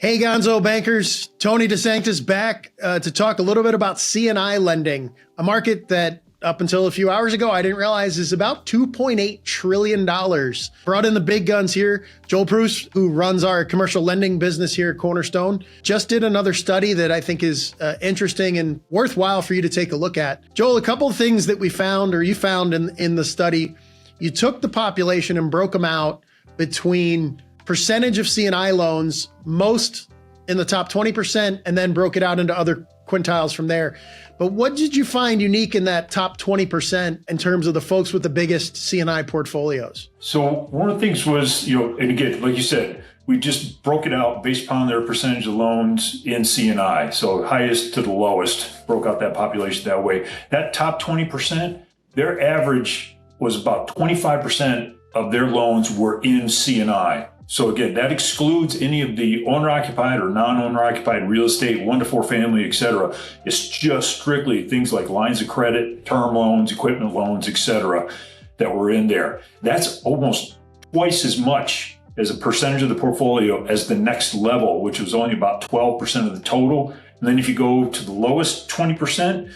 Hey, Gonzo bankers, Tony DeSanctis back to talk a little bit about C&I lending, a market that up until a few hours ago, I didn't realize is about $2.8 trillion. Brought in the big guns here. Joel Pruis, who runs our commercial lending business here at Cornerstone, just did another study that I think is interesting and worthwhile for you to take a look at. Joel, a couple of things that we found, or you found in the study, you took the population and broke them out between percentage of C&I loans, most in the top 20%, and then broke it out into other quintiles from there. But what did you find unique in that top 20% in terms of the folks with the biggest C&I portfolios? So one of the things was, and again, like you said, we just broke it out based upon their percentage of loans in C&I. So highest to the lowest, broke out that population that way. That top 20%, their average was about 25% of their loans were in C&I. So again, that excludes any of the owner-occupied or non-owner-occupied real estate, 1 to 4 family, et cetera. It's just strictly things like lines of credit, term loans, equipment loans, et cetera, that were in there. That's almost twice as much as a percentage of the portfolio as the next level, which was only about 12% of the total. And then if you go to the lowest 20%,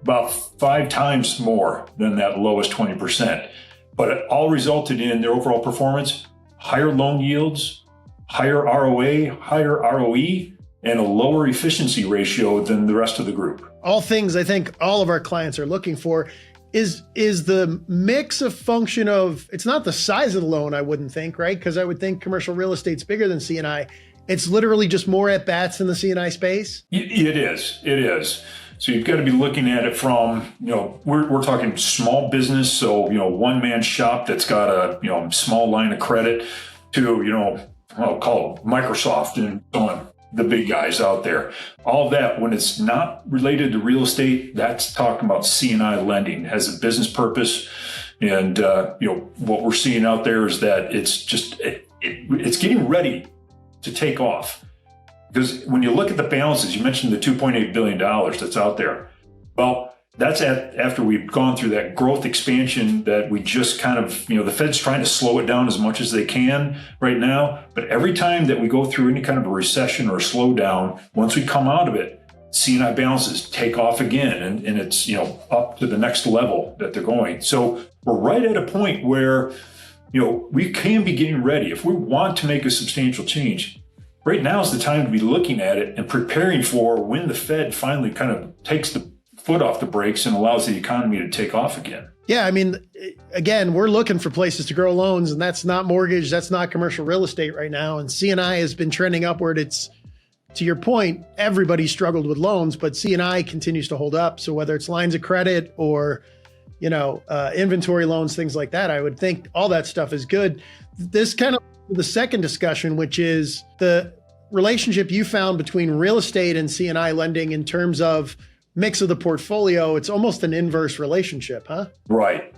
about 5 times more than that lowest 20%. But it all resulted in their overall performance: higher loan yields, higher ROA, higher ROE, and a lower efficiency ratio than the rest of the group. All things I think all of our clients are looking for. Is the mix a function of, it's not the size of the loan, I wouldn't think, right? Because I would think commercial real estate's bigger than C&I. It's literally just more at bats in the C&I space? It is. So you've got to be looking at it from, we're talking small business. So, one-man shop that's got a, small line of credit to, I'll call it Microsoft and so on, the big guys out there. All of that, when it's not related to real estate, that's talking about C&I lending, has a business purpose. And, what we're seeing out there is that it's just, it's getting ready to take off. Because when you look at the balances, you mentioned the $2.8 billion that's out there. Well, that's after we've gone through that growth expansion that we just kind of, the Fed's trying to slow it down as much as they can right now. But every time that we go through any kind of a recession or a slowdown, once we come out of it, C&I balances take off again. And it's, up to the next level that they're going. So we're right at a point where, we can be getting ready. If we want to make a substantial change, right now is the time to be looking at it and preparing for when the Fed finally kind of takes the foot off the brakes and allows the economy to take off again. Yeah, I mean, again, we're looking for places to grow loans, and that's not mortgage, that's not commercial real estate right now. And C&I has been trending upward. It's, to your point, everybody struggled with loans, but C&I continues to hold up. So whether it's lines of credit or, inventory loans, things like that, I would think all that stuff is good. This kind of the second discussion, which is the relationship you found between real estate and C&I lending in terms of mix of the portfolio. It's almost an inverse relationship, huh? Right.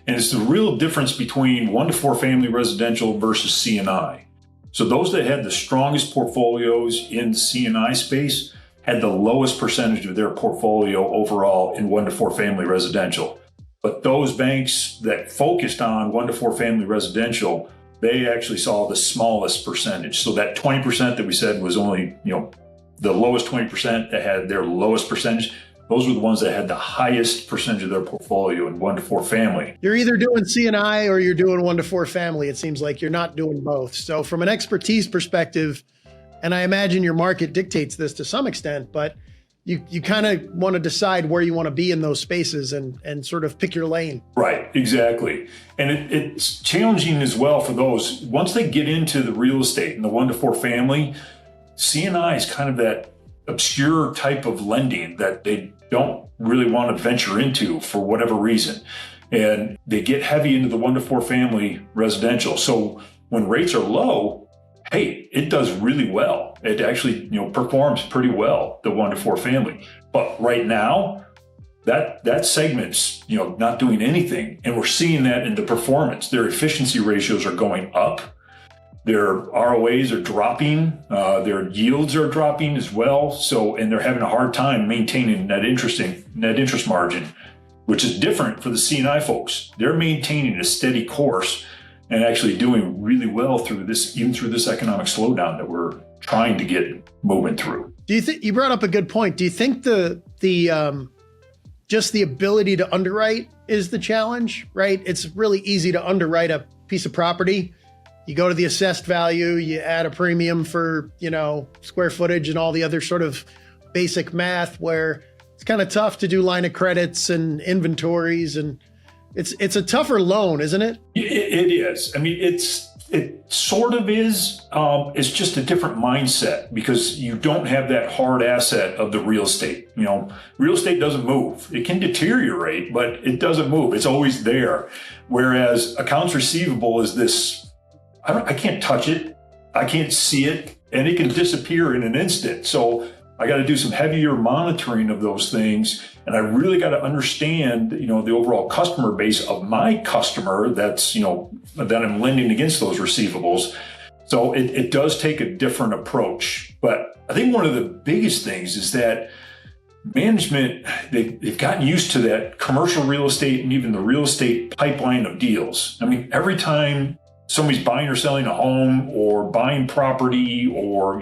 And it's the real difference between 1 to 4 family residential versus C&I. So those that had the strongest portfolios in the C&I space had the lowest percentage of their portfolio overall in 1 to 4 family residential. But those banks that focused on 1 to 4 family residential, they actually saw the smallest percentage. So that 20% that we said was only, the lowest 20% that had their lowest percentage, those were the ones that had the highest percentage of their portfolio in 1 to 4 family. You're either doing C&I or you're doing 1 to 4 family. It seems like you're not doing both. So from an expertise perspective, and I imagine your market dictates this to some extent, but you kind of want to decide where you want to be in those spaces and sort of pick your lane. Right, exactly. And it's challenging as well for those. Once they get into the real estate and the 1 to 4 family, C&I is kind of that obscure type of lending that they don't really want to venture into for whatever reason. And they get heavy into the 1 to 4 family residential. So when rates are low, hey, it does really well. It actually, performs pretty well, the 1 to 4 family. But right now, that segment's, not doing anything. And we're seeing that in the performance. Their efficiency ratios are going up. Their ROAs are dropping. Their yields are dropping as well. So, and they're having a hard time maintaining net interest margin, which is different for the C&I folks. They're maintaining a steady course and actually doing really well through this, even through this economic slowdown that we're trying to get moving through. Do you think, you brought up a good point. Do you think the just the ability to underwrite is the challenge, right? It's really easy to underwrite a piece of property. You go to the assessed value, you add a premium for, square footage and all the other sort of basic math, where it's kind of tough to do line of credits and inventories, and it's a tougher loan, isn't it? It is. I mean, it sort of is. It's just a different mindset because you don't have that hard asset of the real estate. Real estate doesn't move. It can deteriorate, but it doesn't move. It's always there. Whereas accounts receivable is this, I can't touch it. I can't see it, and it can disappear in an instant. So I got to do some heavier monitoring of those things. And I really got to understand, the overall customer base of my customer that's, that I'm lending against those receivables. So it does take a different approach. But I think one of the biggest things is that management, they've gotten used to that commercial real estate and even the real estate pipeline of deals. I mean, every time somebody's buying or selling a home or buying property or,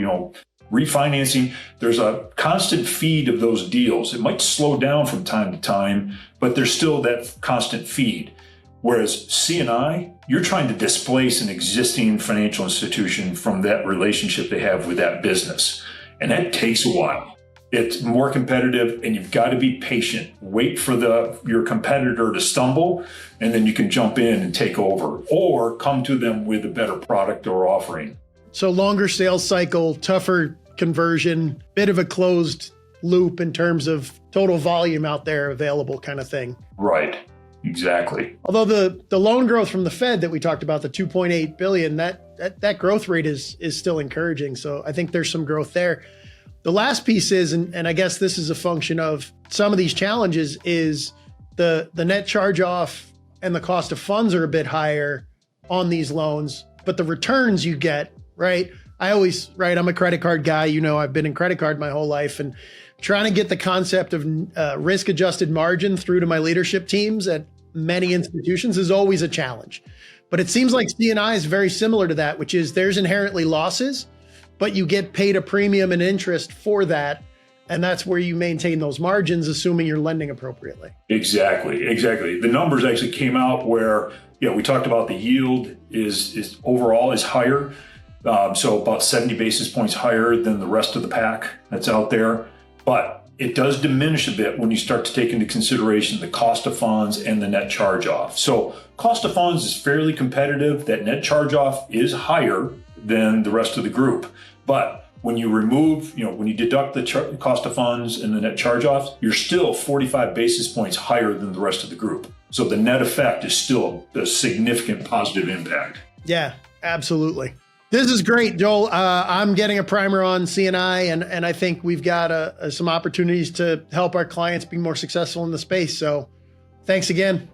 refinancing, there's a constant feed of those deals. It might slow down from time to time, but there's still that constant feed. Whereas C&I, you're trying to displace an existing financial institution from that relationship they have with that business. And that takes a while. It's more competitive, and you've got to be patient. Wait for your competitor to stumble, and then you can jump in and take over, or come to them with a better product or offering. So longer sales cycle, tougher conversion, bit of a closed loop in terms of total volume out there available kind of thing. Right. Exactly. Although the loan growth from the Fed that we talked about, the 2.8 billion, that growth rate is still encouraging. So I think there's some growth there. The last piece is, and I guess this is a function of some of these challenges, is the net charge off and the cost of funds are a bit higher on these loans, but the returns you get, right? I'm a credit card guy. I've been in credit card my whole life, and trying to get the concept of risk adjusted margin through to my leadership teams at many institutions is always a challenge. But it seems like C&I is very similar to that, which is there's inherently losses, but you get paid a premium and interest for that. And that's where you maintain those margins, assuming you're lending appropriately. Exactly. The numbers actually came out where, we talked about the yield is overall is higher. So about 70 basis points higher than the rest of the pack that's out there. But it does diminish a bit when you start to take into consideration the cost of funds and the net charge off. So cost of funds is fairly competitive. That net charge off is higher than the rest of the group. But when you remove, when you deduct the cost of funds and the net charge offs, you're still 45 basis points higher than the rest of the group. So the net effect is still a significant positive impact. Yeah, absolutely. This is great, Joel. I'm getting a primer on C&I, and I think we've got some opportunities to help our clients be more successful in the space. So thanks again.